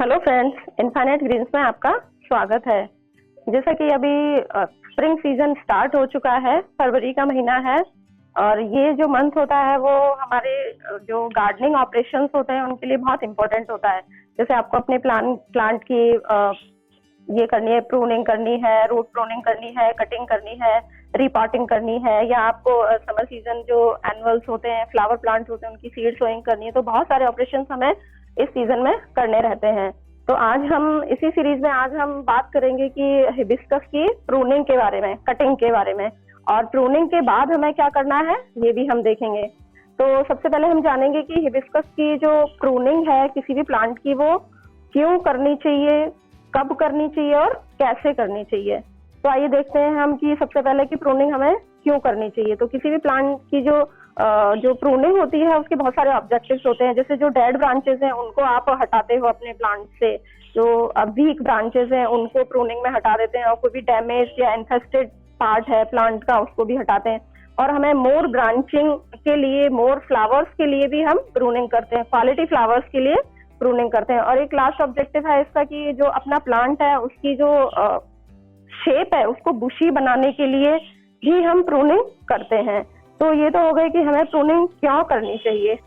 Hello friends, infinite Green's में आपका स्वागत है। जैसा कि अभी स्प्रिंग सीजन स्टार्ट हो चुका है, फरवरी का महीना है और ये जो मंथ होता है वो हमारे जो गार्डनिंग ऑपरेशंस होते हैं उनके लिए बहुत इंपॉर्टेंट होता है। जैसे आपको अपने प्लांट की ये करनी है, प्रूनिंग करनी है, रूट प्रूनिंग करनी है, कटिंग करनी है, रिपॉटिंग करनी है, या आपको समर सीजन जो एनुअल्स होते हैं, फ्लावर प्लांट्स होते हैं, उनकी सीड सोइंग करनी है। तो बहुत सारे ऑपरेशंस हमें इस सीजन में करने रहते हैं। तो आज हम इसी सीरीज में आज हम बात करेंगे कि हिबिस्कस की प्रूनिंग के बारे में, कटिंग के बारे में, और प्रूनिंग के बाद हमें क्या करना है ये भी हम देखेंगे। तो सबसे पहले हम जानेंगे कि हिबिस्कस की जो प्रूनिंग है किसी भी प्लांट की, वो क्यों करनी चाहिए, कब करनी चाहिए और कैसे करनी चाहिए। तो आइए देखते हैं हम कि सबसे पहले की प्रूनिंग हमें क्यों करनी चाहिए। तो किसी भी प्लांट की जो प्रूनिंग होती है उसके बहुत सारे ऑब्जेक्टिव्स होते हैं। जैसे जो डेड ब्रांचेस हैं उनको आप हटाते हो अपने प्लांट से, जो वीक ब्रांचेस हैं उनको प्रूनिंग में हटा देते हैं, और कोई भी डैमेज या इन्फेस्टेड पार्ट है प्लांट का उसको भी हटाते हैं। और हमें मोर ब्रांचिंग के लिए, मोर फ्लावर्स के लिए भी हम प्रूनिंग करते हैं, क्वालिटी फ्लावर्स के लिए प्रूनिंग करते हैं। और एक लास्ट ऑब्जेक्टिव है इसका कि जो अपना प्लांट है उसकी जो शेप है उसको बुशी बनाने के लिए भी हम प्रूनिंग करते हैं। तो ये तो हो गई कि हमें प्रूनिंग क्यों करनी चाहिए।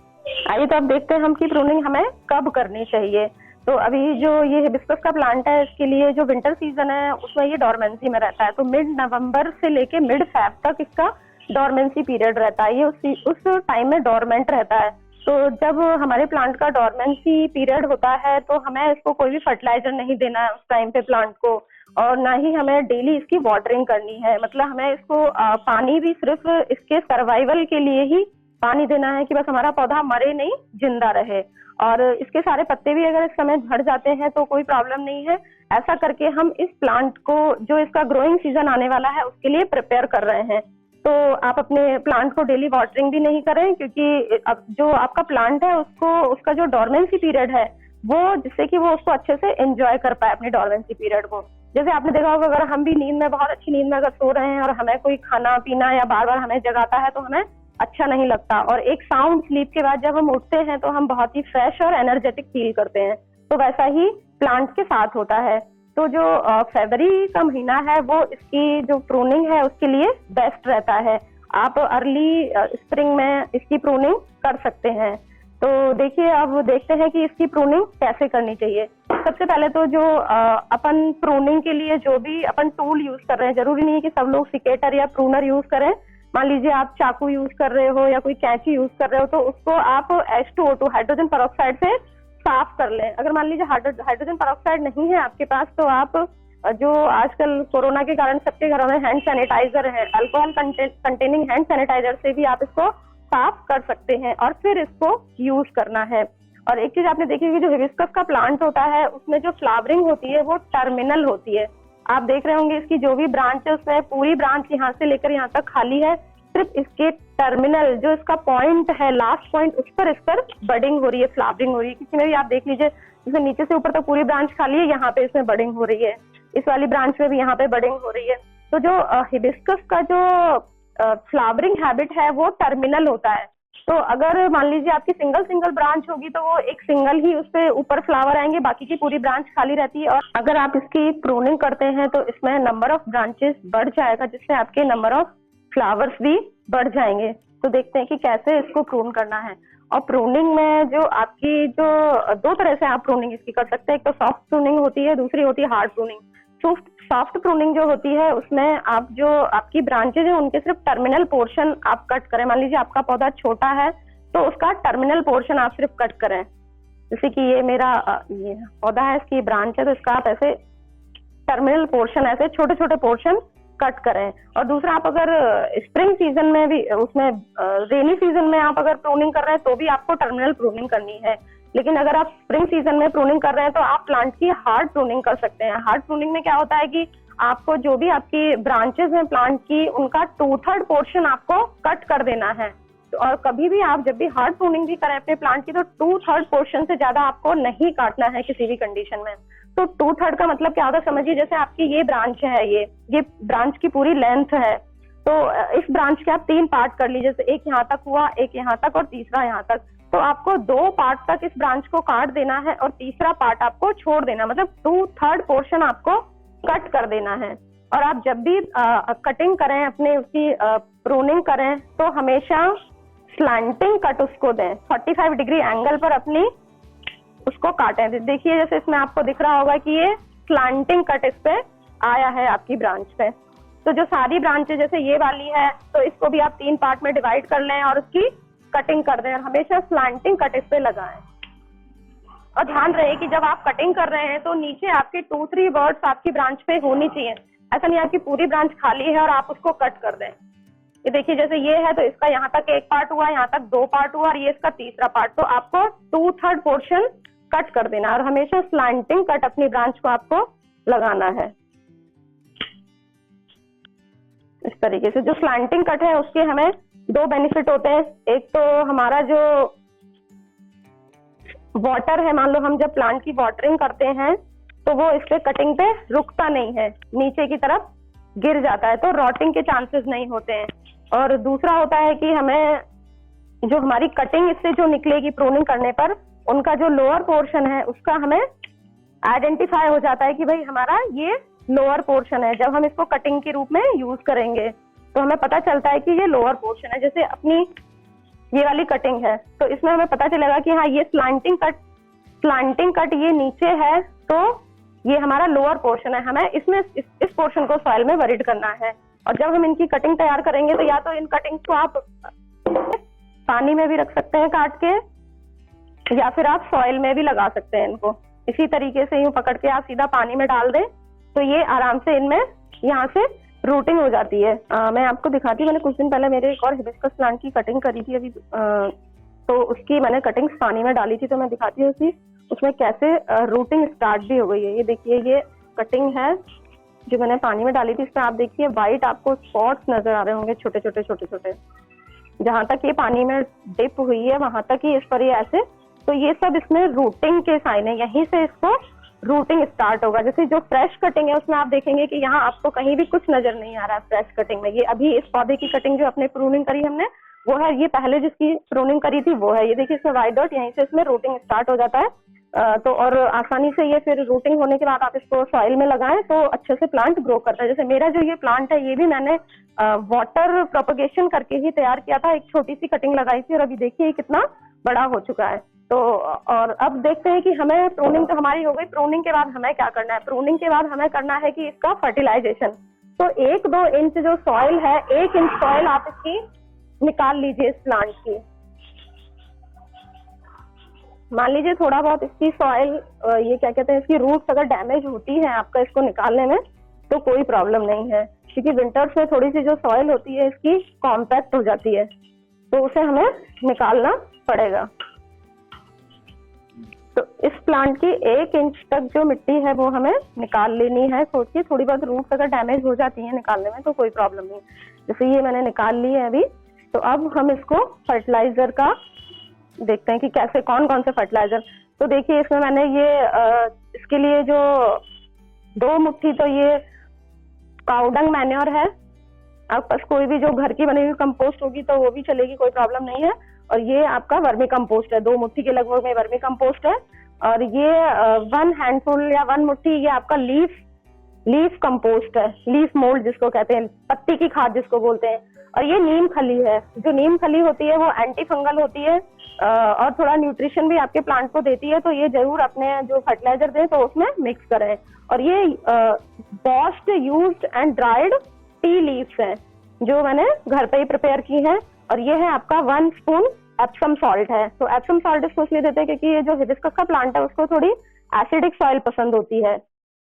आइए तो अब देखते हैं हम कि प्रूनिंग हमें कब करनी चाहिए। तो अभी जो ये हिबिस्कस का प्लांट है इसके लिए जो विंटर सीजन है उसमें ये डोरमेंसी में रहता है। तो मिड नवंबर से लेके मिड फेब तक इसका डोरमेंसी पीरियड रहता है। ये उस टाइम में डोरमेंट रहता है। तो जब हमारे प्लांट का डोरमेंसी पीरियड होता है तो हमें इसको कोई भी फर्टिलाइजर नहीं देना है उस टाइम पे प्लांट को, और ना ही हमें डेली इसकी वाटरिंग करनी है। मतलब हमें इसको पानी भी सिर्फ इसके सर्वाइवल के लिए ही पानी देना है कि बस हमारा पौधा मरे नहीं, जिंदा रहे। और इसके सारे पत्ते भी अगर इस समय झड़ जाते हैं तो कोई प्रॉब्लम नहीं है। ऐसा करके हम इस प्लांट को, जो इसका ग्रोइंग सीजन आने वाला है, उसके लिए प्रिपेयर कर रहे हैं। तो आप अपने प्लांट को डेली वाटरिंग भी नहीं करें, क्योंकि अब जो आपका प्लांट है उसका जो डोरमेंसी पीरियड है वो, जिससे कि वो उसको अच्छे से एंजॉय कर पाए अपनी डोरमेंसी पीरियड को। जैसे आपने देखा होगा, अगर हम भी नींद में, बहुत अच्छी नींद में अगर सो रहे हैं और हमें कोई खाना पीना या बार बार हमें जगाता है तो हमें अच्छा नहीं लगता, और एक साउंड स्लीप के बाद जब हम उठते हैं तो हम बहुत ही फ्रेश और एनर्जेटिक फील करते हैं। तो वैसा ही प्लांट के साथ होता है। तो जो फरवरी का महीना है वो इसकी जो प्रूनिंग है उसके लिए बेस्ट रहता है। आप अर्ली स्प्रिंग में इसकी प्रूनिंग कर सकते हैं। तो देखिए, अब देखते हैं कि इसकी प्रूनिंग कैसे करनी चाहिए। सबसे पहले तो जो अपन प्रूनिंग के लिए जो भी अपन टूल यूज कर रहे हैं, जरूरी नहीं है कि सब लोग सिकेटर या प्रूनर यूज करें। मान लीजिए आप चाकू यूज कर रहे हो या कोई कैंची यूज कर रहे हो, तो उसको आप H2O2 हाइड्रोजन पेरोक्साइड से साफ कर लें। अगर मान लीजिए हाइड्रोजन पेरोक्साइड नहीं है आपके पास, तो आप जो आजकल कोरोना के कारण सबके घरों में हैंड सैनिटाइजर है, अल्कोहल कंटेनिंग हैंड सैनिटाइजर से भी आप इसको साफ कर सकते हैं और फिर इसको यूज करना है। और एक चीज आपने देखी कि जो हिबिस्कस का प्लांट होता है उसमें जो फ्लावरिंग होती है वो टर्मिनल होती है। आप देख रहे होंगे इसकी जो भी ब्रांच है उसमें पूरी ब्रांच यहाँ से लेकर यहाँ तक खाली है, सिर्फ इसके टर्मिनल जो इसका पॉइंट है, लास्ट पॉइंट, उस पर बडिंग हो रही है, फ्लावरिंग हो रही है। किसी में भी आप देख लीजिए, इसमें नीचे से ऊपर तक पूरी ब्रांच खाली है, यहाँ पे इसमें बडिंग हो रही है, इस वाली ब्रांच में भी यहाँ पे बडिंग हो रही है। तो जो हिबिस्कस का जो फ्लावरिंग हैबिट है वो टर्मिनल होता है। तो अगर मान लीजिए आपकी सिंगल ब्रांच होगी तो वो एक सिंगल ही उस पे ऊपर फ्लावर आएंगे, बाकी की पूरी ब्रांच खाली रहती है। और अगर आप इसकी प्रूनिंग करते हैं तो इसमें नंबर ऑफ ब्रांचेस बढ़ जाएगा, जिससे आपके नंबर ऑफ फ्लावर्स भी बढ़ जाएंगे। तो देखते हैं कि कैसे इसको प्रून करना है। और प्रूनिंग में जो आपकी जो दो तरह से आप प्रूनिंग इसकी कर सकते हैं, एक तो सॉफ्ट प्रूनिंग होती है, दूसरी होती है हार्ड प्रूनिंग। सॉफ्ट प्रूनिंग जो होती है उसमें आप जो आपकी ब्रांचेज है उनके सिर्फ टर्मिनल पोर्शन आप कट करें। मान लीजिए आपका पौधा छोटा है तो उसका टर्मिनल पोर्शन आप सिर्फ कट करें। जैसे कि ये मेरा ये पौधा है, इसकी ब्रांच है, तो इसका आप ऐसे टर्मिनल पोर्शन, ऐसे छोटे छोटे पोर्शन कट करें। और दूसरा, आप अगर स्प्रिंग सीजन में भी, उसमें रेनी सीजन में आप अगर प्रूनिंग कर रहे हैं तो भी आपको टर्मिनल प्रूनिंग करनी है। लेकिन अगर आप स्प्रिंग सीजन में प्रूनिंग कर रहे हैं तो आप प्लांट की हार्ड प्रूनिंग कर सकते हैं। हार्ड प्रूनिंग में क्या होता है कि आपको जो भी आपकी ब्रांचेस हैं प्लांट की, उनका 2/3 पोर्शन आपको कट कर देना है। और कभी भी आप जब भी हार्ड प्रूनिंग भी करें अपने प्लांट की, तो 2/3 पोर्शन से ज्यादा आपको नहीं काटना है किसी भी कंडीशन में। तो 2/3 का मतलब क्या होता है समझिए, जैसे आपकी ये ब्रांच है, ये ब्रांच की पूरी लेंथ है, तो इस ब्रांच के आप 3 पार्ट कर लीजिए। जैसे एक यहाँ तक हुआ, एक यहाँ तक और तीसरा यहाँ तक। तो आपको 2 पार्ट तक इस ब्रांच को काट देना है और तीसरा पार्ट आपको छोड़ देना, मतलब 2/3 पोर्शन आपको कट कर देना है। और आप जब भी कटिंग करें अपने उसकी प्रूनिंग करें तो हमेशा स्लैंटिंग कट उसको दें, 45 डिग्री एंगल पर अपनी उसको काटें। देखिए जैसे इसमें आपको दिख रहा होगा कि ये स्लैंटिंग कट इस पे आया है आपकी ब्रांच पे। तो जो सारी ब्रांचें जैसे ये वाली है तो इसको भी आप 3 पार्ट में डिवाइड कर लें और उसकी कटिंग कर दें और हमेशा स्लैंटिंग कट इस पे लगाएं। और ध्यान रहे कि जब आप कटिंग कर रहे हैं तो नीचे आपके 2-3 वर्ड्स आपकी ब्रांच पे होनी चाहिए। ऐसा नहीं आपकी पूरी ब्रांच खाली है और आप उसको कट कर दें। ये देखिए जैसे ये है तो इसका यहाँ तक 1 पार्ट हुआ, यहाँ तक 2 पार्ट हुआ और ये इसका तीसरा पार्ट, तो आपको 2/3 पोर्शन कट कर देना और हमेशा स्लैंटिंग कट अपनी ब्रांच को आपको लगाना है। इस तरीके से जो स्लैंटिंग कट है उसके हमें 2 बेनिफिट होते हैं। एक तो हमारा जो वाटर है, मान लो हम जब प्लांट की वाटरिंग करते हैं तो वो इस पे कटिंग पे रुकता नहीं है, नीचे की तरफ गिर जाता है, तो रॉटिंग के चांसेस नहीं होते हैं। और दूसरा होता है कि हमें जो हमारी कटिंग इससे जो निकलेगी प्रूनिंग करने पर, उनका जो लोअर पोर्शन है उसका हमें आइडेंटिफाई हो जाता है कि भाई हमारा ये लोअर पोर्शन है। जब हम इसको कटिंग के रूप में यूज करेंगे तो हमें पता चलता है कि ये लोअर पोर्शन है। जैसे अपनी ये वाली कटिंग है तो इसमें हमें पता चलेगा कि हाँ ये स्लैंटिंग कट ये नीचे है, तो ये हमारा लोअर पोर्शन है। हमें इसमें इस पोर्शन को सॉइल में बरीड करना है। और जब हम इनकी कटिंग तैयार करेंगे तो या तो इन कटिंग्स को आप पानी में भी रख सकते हैं काट के, या फिर आप सॉइल में भी लगा सकते हैं इनको। इसी तरीके से यूं पकड़ के आप सीधा पानी में डाल दें तो ये आराम से इनमें यहाँ से रूटिंग हो जाती है। मैं आपको दिखाती हूँ, मैंने कुछ दिन पहले मेरे एक और हिबिस्कस प्लांट की कटिंग करी थी अभी, तो उसकी मैंने कटिंग्स पानी में डाली थी, तो मैं दिखाती हूँ उसमें कैसे रूटिंग स्टार्ट भी हो गई है। ये देखिए ये कटिंग है जो मैंने पानी में डाली थी, इसमें आप देखिए व्हाइट आपको स्पॉट्स नजर आ रहे होंगे छोटे छोटे। जहां तक ये पानी में डिप हुई है वहां तक ही इस पर ये ऐसे, तो ये सब इसमें रूटिंग के साइन है, यहीं से इसको रूटिंग स्टार्ट होगा। जैसे जो फ्रेश कटिंग है उसमें आप देखेंगे कि यहाँ आपको कहीं भी कुछ नजर नहीं आ रहा है फ्रेश कटिंग में। ये अभी इस पौधे की कटिंग जो अपने प्रूनिंग करी हमने वो है, ये पहले जिसकी प्रूनिंग करी थी वो है। ये देखिए इसमें वाइट डॉट, यहीं से इसमें रूटिंग स्टार्ट हो जाता है। तो और आसानी से ये फिर रूटिंग होने के बाद आप इसको सॉइल में लगाएं तो अच्छे से प्लांट ग्रो करता है। जैसे मेरा जो ये प्लांट है ये भी मैंने वाटर प्रोपगेशन करके ही तैयार किया था, एक छोटी सी कटिंग लगाई थी और अभी देखिए कितना बड़ा हो चुका है। तो और अब देखते हैं कि हमें प्रूनिंग तो हमारी हो गई, प्रूनिंग के बाद हमें क्या करना है। प्रूनिंग के बाद हमें करना है कि इसका फर्टिलाइजेशन। तो 1-2 इंच जो सॉइल है, 1 इंच सॉइल आप इसकी निकाल लीजिए इस प्लांट की। मान लीजिए थोड़ा बहुत इसकी सॉइल ये क्या कहते हैं, इसकी रूट्स अगर डैमेज होती है आपका इसको निकालने में तो कोई प्रॉब्लम नहीं है, क्योंकि विंटर्स में थोड़ी सी जो सॉइल होती है इसकी कॉम्पैक्ट हो जाती है, तो उसे हमें निकालना पड़ेगा। तो इस प्लांट की 1 इंच तक जो मिट्टी है वो हमें निकाल लेनी है खोद के। थोड़ी बहुत रूट्स अगर डैमेज हो जाती है निकालने में तो कोई प्रॉब्लम नहीं। जैसे ये मैंने निकाल ली है अभी, तो अब हम इसको फर्टिलाइजर का देखते हैं कि कैसे कौन कौन से फर्टिलाइजर। तो देखिए इसमें मैंने ये इसके लिए जो 2 मुट्ठी तो ये काउडंग मैन्योर है। आपके पास कोई भी जो घर की बनी हुई कंपोस्ट होगी तो वो भी चलेगी, कोई प्रॉब्लम नहीं है। और ये आपका वर्मी कंपोस्ट है, 2 मुट्ठी के लगभग में वर्मी कंपोस्ट है। और ये 1 हैंडफुल या 1 मुट्ठी ये आपका लीफ कंपोस्ट है, लीफ मोल्ड जिसको कहते हैं, पत्ती की खाद जिसको बोलते हैं। और ये नीम खली है। जो नीम खली होती है वो एंटी फंगल होती है और थोड़ा न्यूट्रिशन भी आपके प्लांट को देती है, तो ये जरूर अपने जो फर्टिलाइजर दें तो उसमें मिक्स करें। और ये washed, used and dried tea leaves हैं जो मैंने घर पे ही प्रिपेयर की हैं। और ये है आपका 1 स्पून एप्सम सॉल्ट है। तो एप्सम सॉल्ट इसको इसलिए देते हैं क्योंकि ये जो हिबिस्कस का प्लांट है उसको थोड़ी एसिडिक सॉइल पसंद होती है,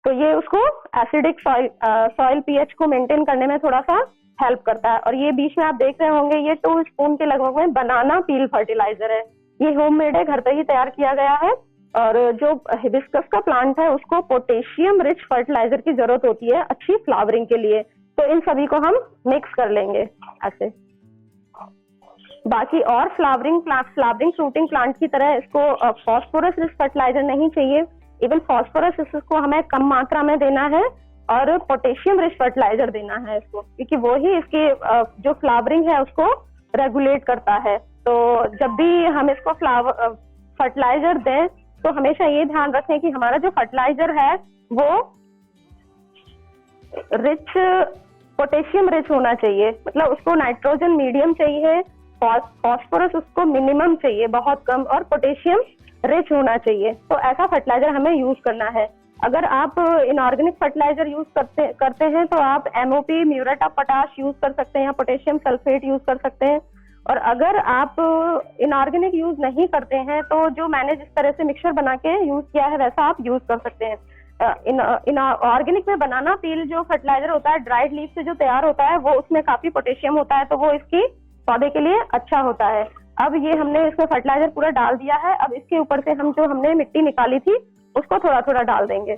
तो ये उसको एसिडिक सॉइल पीएच को मेंटेन करने में थोड़ा सा हेल्प करता है। और ये बीच में आप देख रहे होंगे ये 2 स्पून के लगभग में बनाना पील फर्टिलाइजर है। ये होममेड है, घर पे ही तैयार किया गया है। और जो हिबिस्कस का प्लांट है उसको पोटेशियम रिच फर्टिलाइजर की जरूरत होती है अच्छी फ्लावरिंग के लिए, तो इन सभी को हम मिक्स कर लेंगे ऐसे। बाकी और फ्लावरिंग फ्रूटिंग प्लांट की तरह इसको फॉस्फोरस रिच फर्टिलाइजर नहीं चाहिए। इवन फॉस्फोरस इसको हमें कम मात्रा में देना है और पोटेशियम रिच फर्टिलाइजर देना है इसको, क्योंकि वो ही इसकी जो फ्लावरिंग है उसको रेगुलेट करता है। तो जब भी हम इसको फर्टिलाइजर दें तो हमेशा ये ध्यान रखें कि हमारा जो फर्टिलाइजर है वो रिच, पोटेशियम रिच होना चाहिए, मतलब उसको नाइट्रोजन मीडियम चाहिए, फॉस्फोरस उसको मिनिमम चाहिए, बहुत कम, और पोटेशियम रिच होना चाहिए। तो ऐसा फर्टिलाइजर हमें यूज करना है। अगर आप इनऑर्गेनिक फर्टिलाइजर यूज करते हैं तो आप MOP, muriate of potash use कर सकते हैं या पोटेशियम सल्फेट यूज कर सकते हैं। और अगर आप इनऑर्गेनिक यूज नहीं करते हैं तो जो मैंने जिस तरह से मिक्सचर बना के यूज किया है वैसा आप यूज कर सकते हैं। ऑर्गेनिक में बनाना पील जो फर्टिलाइजर होता है ड्राइड लीफ से जो तैयार होता है वो उसमें काफी पोटेशियम होता है, तो वो इसकी पौधे के लिए अच्छा होता है। अब ये हमने इसमें फर्टिलाइजर पूरा डाल दिया है। अब इसके ऊपर से हम जो हमने मिट्टी निकाली थी उसको थोड़ा थोड़ा डाल देंगे।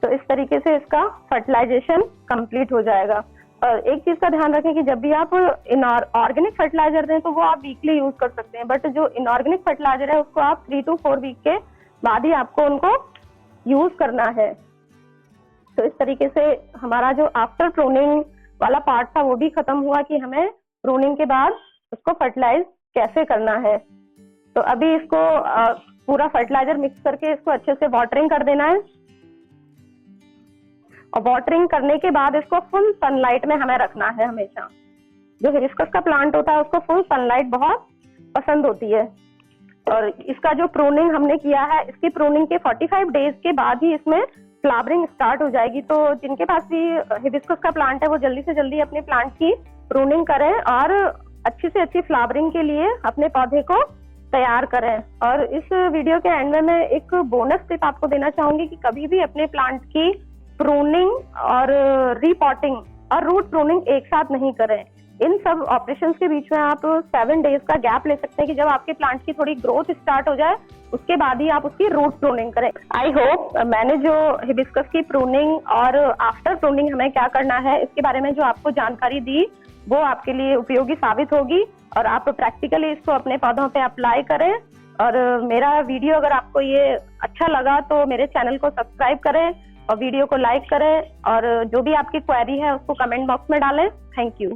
तो इस तरीके से इसका फर्टिलाइजेशन कंप्लीट हो जाएगा। और एक चीज का ध्यान रखें कि जब भी आप ऑर्गेनिक फर्टिलाइजर दें तो वो आप वीकली यूज कर सकते हैं, बट जो इनऑर्गेनिक फर्टिलाइजर है उसको आप 3 to 4 वीक के बाद ही आपको उनको यूज करना है। तो इस तरीके से हमारा जो आफ्टर प्रूनिंग वाला पार्ट था वो भी खत्म हुआ कि हमें प्रूनिंग के बाद उसको फर्टिलाइज कैसे करना है। तो अभी इसको पूरा फर्टिलाइजर मिक्स करके इसको अच्छे से वाटरिंग कर देना है। और वाटरिंग करने के बाद इसको फुल सनलाइट में हमें रखना है हमेशा। जो हिबिस्कस का प्लांट होता है उसको फुल सनलाइट बहुत पसंद होती है। और इसका जो प्रूनिंग हमने किया है, इसकी प्रूनिंग के 45 डेज के बाद ही इसमें फ्लावरिंग स्टार्ट हो जाएगी। तो जिनके पास भी हिबिस्कस का प्लांट है वो जल्दी से जल्दी अपने प्लांट की प्रूनिंग करें और अच्छी से अच्छी फ्लावरिंग के लिए अपने पौधे को तैयार करें। और इस वीडियो के एंड में मैं एक बोनस टिप आपको देना चाहूंगी कि कभी भी अपने प्लांट की प्रूनिंग और रीपॉटिंग और रूट प्रूनिंग एक साथ नहीं करें। इन सब ऑपरेशंस के बीच में आप 7 डेज का गैप ले सकते हैं कि जब आपके प्लांट की थोड़ी ग्रोथ स्टार्ट हो जाए उसके बाद ही आप उसकी रूट प्रूनिंग करें। आई होप मैंने जो हिबिस्कस की प्रूनिंग और आफ्टर प्रूनिंग हमें क्या करना है इसके बारे में जो आपको जानकारी दी वो आपके लिए उपयोगी साबित होगी और आप प्रैक्टिकली इसको अपने पौधों पे अप्लाई करें। और मेरा वीडियो अगर आपको ये अच्छा लगा तो मेरे चैनल को सब्सक्राइब करें और वीडियो को लाइक करें और जो भी आपकी क्वेरी है उसको कमेंट बॉक्स में डालें। Thank you.